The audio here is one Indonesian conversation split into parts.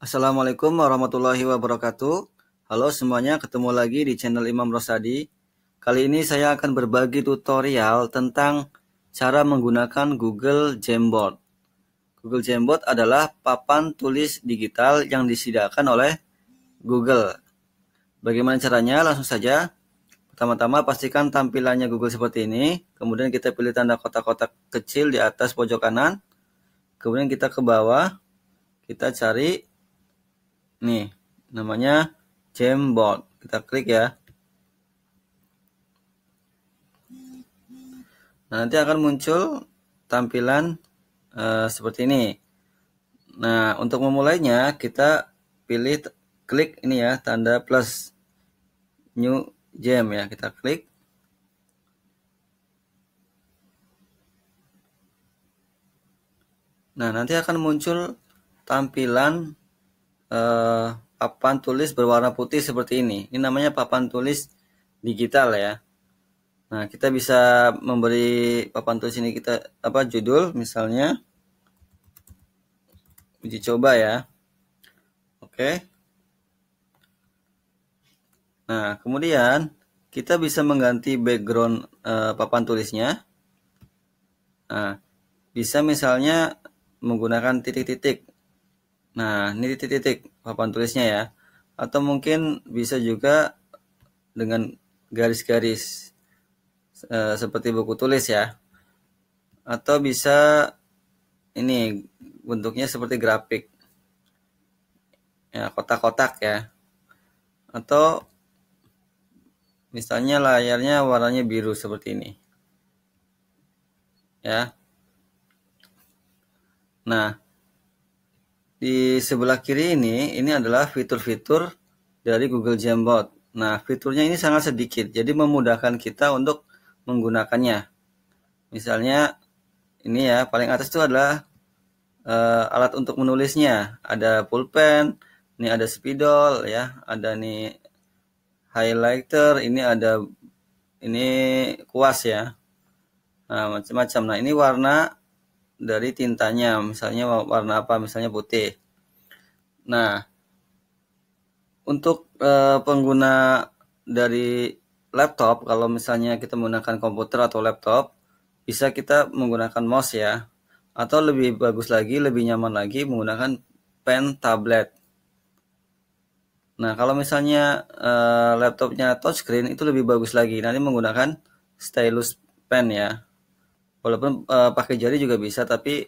Assalamualaikum warahmatullahi wabarakatuh. Halo semuanya, ketemu lagi di channel Imam Rosadi. Kali ini saya akan berbagi tutorial tentang cara menggunakan Google Jamboard. Google Jamboard adalah papan tulis digital yang disediakan oleh Google. Bagaimana caranya? Langsung saja. Pertama-tama pastikan tampilannya Google seperti ini. Kemudian kita pilih tanda kotak-kotak kecil di atas pojok kanan. Kemudian kita ke bawah. Kita cari nih, namanya Jamboard. Kita klik ya. Nah, nanti akan muncul tampilan seperti ini. Nah, untuk memulainya kita pilih klik ini ya, tanda plus New Jam ya. Kita klik. Nah, nanti akan muncul tampilan papan tulis berwarna putih seperti ini. Ini namanya papan tulis digital ya. Nah, kita bisa memberi papan tulis ini kita judul misalnya uji coba ya. Oke. Nah, kemudian kita bisa mengganti background papan tulisnya. Nah, bisa misalnya menggunakan titik-titik. Nah, ini titik-titik papan tulisnya ya. Atau mungkin bisa juga dengan garis-garis seperti buku tulis ya. Atau bisa ini bentuknya seperti grafik. Ya, kotak-kotak ya. Atau misalnya layarnya warnanya biru seperti ini. Ya. Nah, di sebelah kiri ini adalah fitur-fitur dari Google Jamboard. Nah, fiturnya ini sangat sedikit, jadi memudahkan kita untuk menggunakannya. Misalnya ini ya, paling atas itu adalah alat untuk menulisnya. Ada pulpen, ini ada spidol ya, ada nih highlighter, ini kuas ya. Nah, macam-macam. Nah, ini warna dari tintanya, misalnya warna apa, misalnya putih. Nah, untuk pengguna dari laptop, kalau misalnya kita menggunakan komputer atau laptop, bisa kita menggunakan mouse ya. Atau lebih bagus lagi, lebih nyaman lagi menggunakan pen tablet. Nah, kalau misalnya laptopnya touchscreen itu lebih bagus lagi. Nanti menggunakan stylus pen ya. Walaupun pakai jari juga bisa, tapi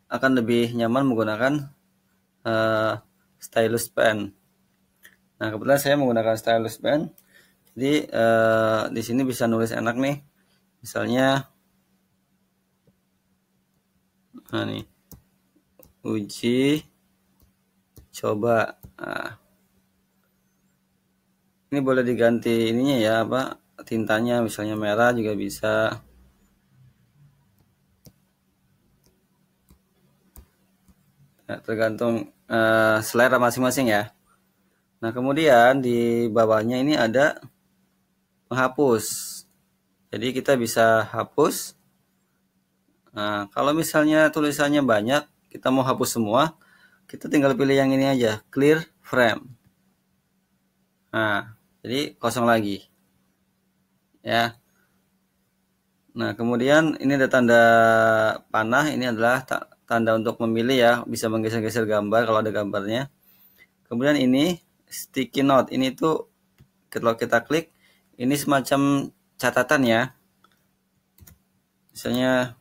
akan lebih nyaman menggunakan stylus pen. Nah, kebetulan saya menggunakan stylus pen. Jadi di sini bisa nulis enak nih. Misalnya nah nih, uji coba. Nah, ini boleh diganti ininya ya, tintanya misalnya merah juga bisa. Nah, tergantung selera masing-masing ya. Nah, kemudian di bawahnya ini ada penghapus. Jadi kita bisa hapus. Nah, kalau misalnya tulisannya banyak, kita mau hapus semua, kita tinggal pilih yang ini aja, clear frame. Nah, jadi kosong lagi. Ya. Nah, kemudian ini ada tanda panah, ini adalah tanda untuk memilih ya, bisa menggeser-geser gambar kalau ada gambarnya. Kemudian ini sticky note, ini tuh kalau kita klik, ini semacam catatan ya. Misalnya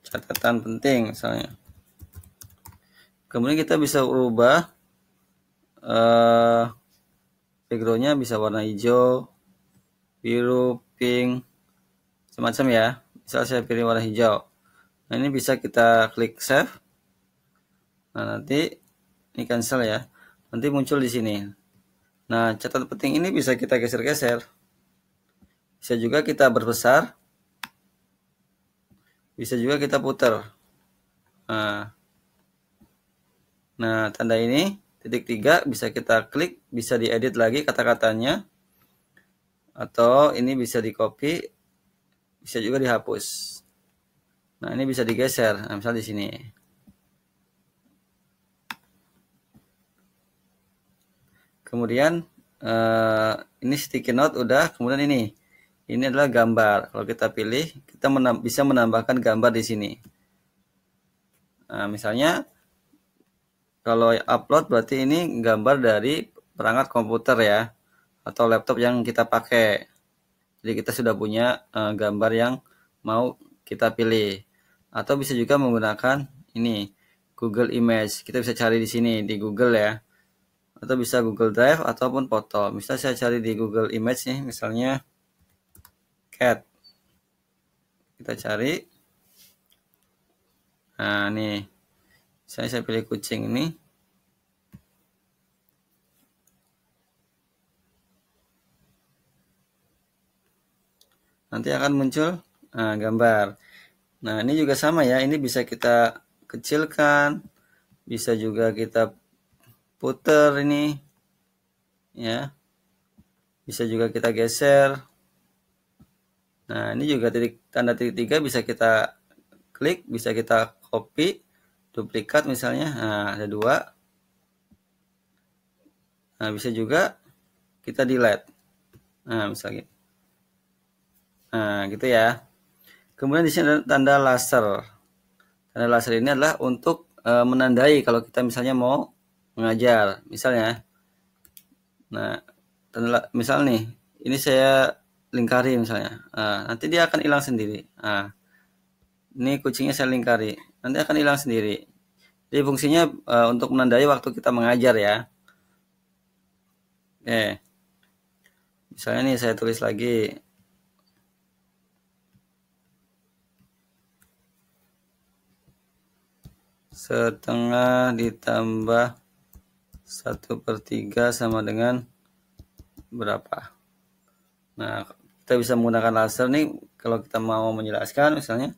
catatan penting misalnya. Kemudian kita bisa ubah backgroundnya bisa warna hijau, biru, pink, semacam ya. Misal saya pilih warna hijau. Nah, ini bisa kita klik save. Nah, nanti ini cancel ya. Nanti muncul di sini. Nah, catatan penting ini bisa kita geser-geser. Bisa juga kita berbesar. Bisa juga kita putar. Nah, tanda ini titik 3 bisa kita klik, bisa diedit lagi kata-katanya. Atau ini bisa di copy, bisa juga dihapus. Nah, ini bisa digeser. Nah, misal di sini. Kemudian ini sticky note udah. Kemudian ini adalah gambar. Kalau kita pilih, kita bisa menambahkan gambar di sini. Nah, misalnya kalau upload berarti ini gambar dari perangkat komputer ya, atau laptop yang kita pakai. Jadi kita sudah punya gambar yang mau kita pilih. Atau bisa juga menggunakan ini Google Image. Kita bisa cari di sini di Google ya. Atau bisa Google Drive ataupun foto. Misalnya saya cari di Google Image nih, misalnya cat. Kita cari. Nah, nih. Saya pilih kucing ini. Nanti akan muncul gambar. Nah, ini juga sama ya. Ini bisa kita kecilkan, bisa juga kita puter ini, ya. Bisa juga kita geser. Nah, ini juga tanda titik 3 bisa kita klik, bisa kita copy, duplikat misalnya. Nah, ada 2. Nah, bisa juga kita delete. Nah, misalnya. Nah, gitu ya. Kemudian di sini ada tanda laser. Tanda laser ini adalah untuk menandai kalau kita misalnya mau mengajar, misalnya. Nah, misal nih, ini saya lingkari misalnya. Nah, nanti dia akan hilang sendiri. Nah, ini kucingnya saya lingkari, nanti akan hilang sendiri. Jadi fungsinya untuk menandai waktu kita mengajar ya. Misalnya nih saya tulis lagi. Setengah ditambah 1/3 sama dengan berapa. Nah, kita bisa menggunakan laser nih kalau kita mau menjelaskan. Misalnya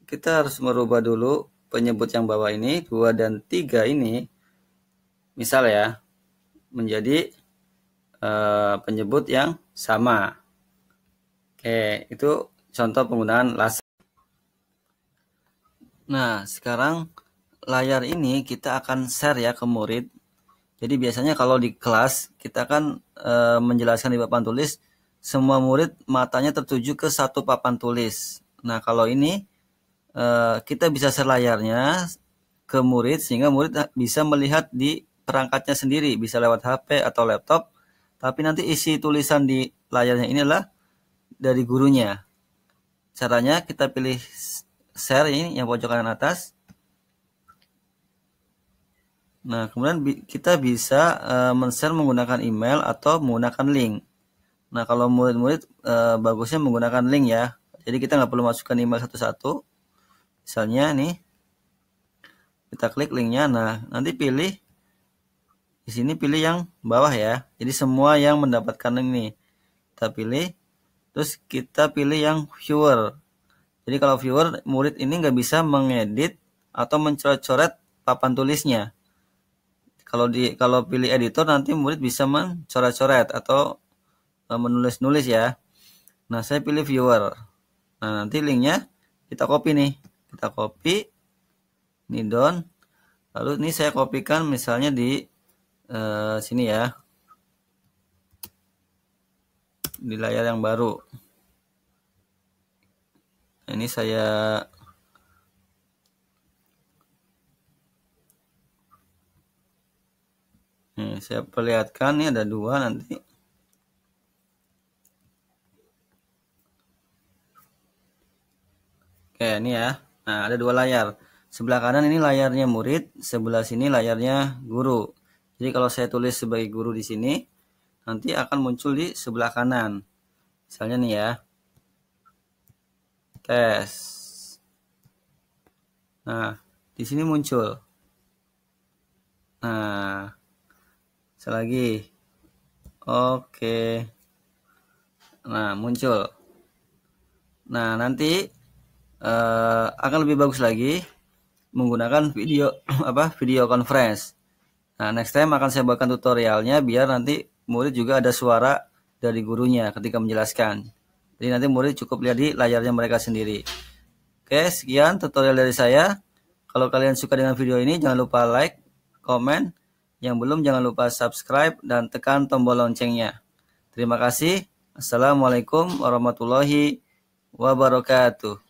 kita harus merubah dulu penyebut yang bawah ini, 2 dan 3 ini, misal ya, menjadi penyebut yang sama. Oke, itu contoh penggunaan laser. Nah, sekarang layar ini kita akan share ya ke murid. Jadi biasanya kalau di kelas kita kan menjelaskan di papan tulis, semua murid matanya tertuju ke satu papan tulis. Nah, kalau ini kita bisa share layarnya ke murid sehingga murid bisa melihat di perangkatnya sendiri, bisa lewat HP atau laptop. Tapi nanti isi tulisan di layarnya ini adalah dari gurunya. Caranya kita pilih share ini yang pojok kanan atas. Nah, kemudian kita bisa men-share menggunakan email atau menggunakan link. Nah, kalau murid-murid bagusnya menggunakan link ya. Jadi kita nggak perlu masukkan email satu-satu. Misalnya nih, kita klik linknya. Nah, nanti pilih di sini, pilih yang bawah ya. Jadi semua yang mendapatkan link nih kita pilih. Terus kita pilih yang viewer. Jadi kalau viewer, murid ini nggak bisa mengedit atau mencoret-coret papan tulisnya. Kalau pilih editor, nanti murid bisa mencoret-coret atau menulis-nulis ya. Nah, saya pilih viewer. Nah, nanti linknya kita copy nih. Kita copy. Ini down. Lalu ini saya kopikan misalnya di sini ya. Di layar yang baru. Ini saya perlihatkan, ini ada 2 nanti. Oke, ini ya. Nah, ada 2 layar. Sebelah kanan ini layarnya murid, sebelah sini layarnya guru. Jadi kalau saya tulis sebagai guru di sini, nanti akan muncul di sebelah kanan. Misalnya nih ya. Tes. Nah, di sini muncul. Nah, selagi. Oke. Nah, muncul. Nah, nanti akan lebih bagus lagi menggunakan video conference. Nah, next time akan saya buatkan tutorialnya biar nanti murid juga ada suara dari gurunya ketika menjelaskan. Jadi nanti murid cukup lihat di layarnya mereka sendiri. Oke, sekian tutorial dari saya. Kalau kalian suka dengan video ini, jangan lupa like, komen, Yang belum jangan lupa subscribe dan tekan tombol loncengnya. Terima kasih. Assalamualaikum warahmatullahi wabarakatuh.